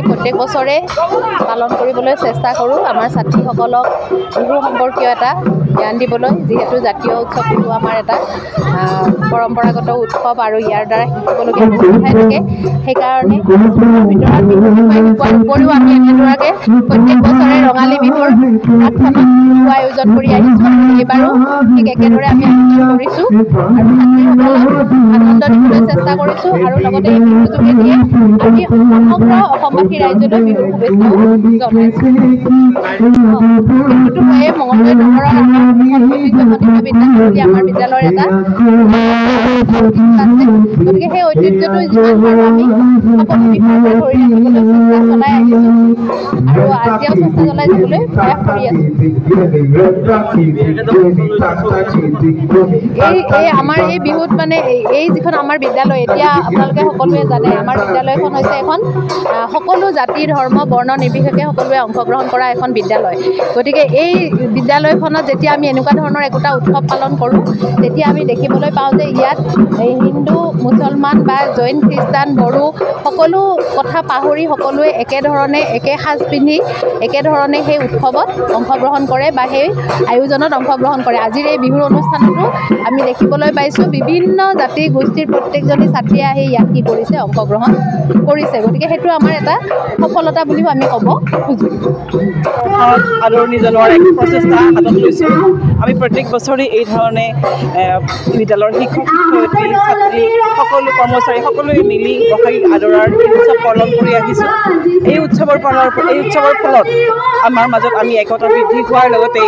प्रत्येक बछरे पालन কৰিবলৈ চেষ্টা কৰোঁ আমাৰ ছাত্ৰীসকলক বিহু সম্পৰ্কীয় এটা জ্ঞান দিবলৈ যেহেতু জাতীয় উৎসৱ বিহু আমাৰ এটা পৰম্পৰাগত উৎসৱ আৰু ইয়াৰ দ্বাৰা শিকিবলগীয়া বহুত কথাই থাকে সেইকাৰণে ভিতৰত বিহু শিকোৱাৰ উপৰিও আমি এনেদৰে প্ৰত্যেক বছৰে ৰঙালী বিহুৰ আগখনত বিহু আয়োজন কৰি আহিছোঁ এইবাৰো ঠিক একেদৰে আমি আয়োজন কৰিছোঁ আৰু ছাত্ৰীসকলক আনন্দ দিবলৈ চেষ্টা কৰিছোঁ আৰু লগতে এই বিহু যোগেদিয়ে আমি সমগ্ৰ অসমবাসী ৰাইজলৈ বিহুৰ শুভেচ্ছাও জনাইছোঁ। বিহুটো হয়ে মঙলদৈ নগৰৰ ঐতিহ্য আমাৰ বিদ্যালয়ৰ এটা আছে গতিকে সেই ঐতিহ্যটো যিমান পাৰোঁ আমি সকলো দিশৰ পৰা ধৰি ৰাখিবলৈ চেষ্টা চলাই আহিছোঁ আৰু আজিও চেষ্টা চলাই যাবলৈ প্ৰয়াস কৰি আছোঁ। এই আমাৰ এই বিহুত মানে এই যিখন আমাৰ বিদ্যালয় এতিয়া আপোনালোকে সকলোৱে জানে আমাৰ বিদ্যালয়খন হৈছে এখন সকলো জাতি ধৰ্ম বৰ্ণ নিৰ্বিশেষে সকলোৱে অংশগ্ৰহণ কৰা এখন বিদ্যালয় গতিকে এই বিদ্যালয়খনত যেতিয়া আমি এনেকুৱা ধৰণৰ একোটা উৎসৱ পালন কৰোঁ তেতিয়া আমি দেখিবলৈ পাওঁ যে ইয়াত হিন্দু মুছলমান বা জৈন খ্ৰীষ্টান বড়ো সকলো কথা পাহৰি সকলোৱে একেধৰণে একে সাজ পিন্ধি একেধৰণে সেই উৎসৱত অংশগ্ৰহণ কৰে বা সেই আয়োজনত অংশগ্ৰহণ কৰে। আজিৰ এই বিহুৰ অনুষ্ঠানতো আমি দেখিবলৈ পাইছোঁ বিভিন্ন জাতি গোষ্ঠীৰ প্ৰত্যেকজনী ছাত্ৰীয়ে আহি ইয়াত কি কৰিছে অংশগ্ৰহণ কৰিছে গতিকে সেইটো আমাৰ এটা সফলতা বুলিও আমি ক'ব খোজোঁ। আদৰণি জনোৱাৰ এক প্ৰচেষ্টা হাতত লৈছোঁ আমি প্ৰত্যেক বছৰে এই ধৰণে বিদ্যালয়ৰ শিক্ষক শিক্ষয়িত্ৰী ছাত্ৰী সকলো কৰ্মচাৰী সকলোৱে মিলি গোসাঁইক আদৰাৰ উৎসৱ পালন কৰি আহিছোঁ। এই উৎসৱৰ ফলত আমাৰ মাজত আমি একতা বৃদ্ধি হোৱাৰ লগতে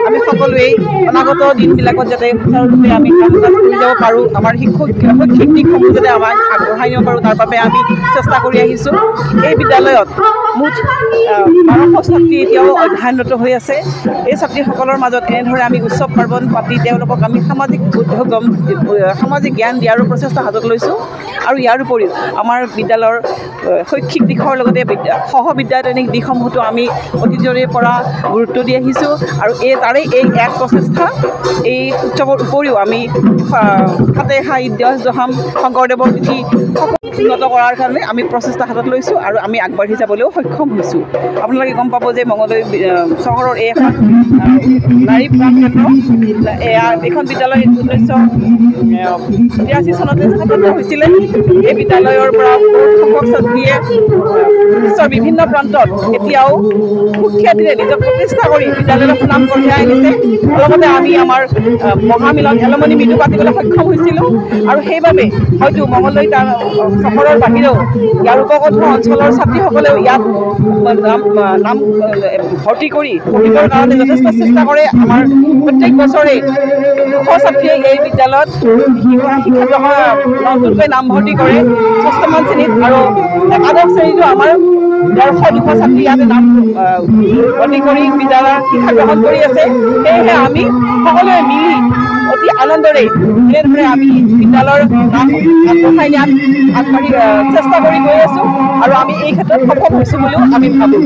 আমি সকলোৱেই অনাগত দিনবিলাকত যাতে সুচাৰুৰূপে আমি কাম কাজ কৰি যাব পাৰোঁ আমাৰ শৈক্ষিক দিশসমূহ যাতে আমাক আগবঢ়াই নিব পাৰোঁ তাৰ বাবে আমি চেষ্টা কৰি আহিছোঁ। এই বিদ্যালয়ত মুঠ 1200 ছাত্ৰী এতিয়াও অধ্যয়নৰত হৈ আছে। এই ছাত্ৰীসকলৰ মাজত এনেদৰে আমি উৎসৱ পাৰ্বণ পাতি তেওঁলোকক আমি সামাজিক জ্ঞান দিয়াৰো প্ৰচেষ্টা হাতত লৈছোঁ আৰু ইয়াৰ উপৰিও আমাৰ বিদ্যালয়ৰ শৈক্ষিক দিশৰ লগতে সহবিদ্যায়তনিক দিশসমূহতো আমি অতীজৰে পৰা গুৰুত্ব দি আহিছোঁ আৰু তাৰে এই এক প্ৰচেষ্টা এই উৎসৱৰ উপৰিও আমি ফাতেহা ঈদগাহ জহাম শংকৰদেৱৰ তিথি উন্নত কৰাৰ কাৰণে আমি প্ৰচেষ্টা হাতত লৈছোঁ আৰু আমি আগবাঢ়ি যাবলৈও সক্ষম হৈছোঁ। আপোনালোকে গম পাব যে মঙলদৈ চহৰৰ এই এখন নাৰী প্ৰাণ কেন্দ্ৰ এইখন বিদ্যালয় 1983 চনতে স্থাপন হৈছিলে। এই বিদ্যালয়ৰ পৰা বহুত সংখ্যক ছাত্ৰীয়ে বিশ্বৰ বিভিন্ন প্ৰান্তত এতিয়াও সুখ্যাতিৰে নিজক প্ৰতিষ্ঠা কৰি বিদ্যালয়ৰ সুনাম কঢ়িয়াই আনিছে। অলপতে আমি আমাৰ মহামিলন এলুমনি মিটো পাতিবলৈ সক্ষম হৈছিলোঁ আৰু সেইবাবে হয়তো মঙলদৈ চহৰৰ বাহিৰেও ইয়াৰ উপকণ্ঠ অঞ্চলৰ ছাত্ৰীসকলেও ইয়াত নাম ভৰ্তি কৰি পঢ়িবৰ কাৰণে যথেষ্ট চেষ্টা কৰে। আমাৰ প্ৰত্যেক বছৰে 200 ছাত্ৰীয়ে এই বিদ্যালয়ত নতুনকৈ নামভৰ্তি কৰে 6মান শ্ৰেণীত আৰু একাদশ শ্ৰেণীতো আমাৰ 150-200 ছাত্ৰী ইয়াতে নাম ভৰ্তি কৰি বিদ্যালয়ৰ শিক্ষা গ্ৰহণ কৰি আছে। সেয়েহে আমি সকলোৱে মিলি অতি আনন্দৰে এনেদৰে আমি বিদ্যালয়ৰ নাম আগবঢ়াই নিয়াত চেষ্টা কৰি গৈ আছোঁ আৰু আমি এই ক্ষেত্ৰত সফল হৈছোঁ বুলিও আমি ভাবোঁ।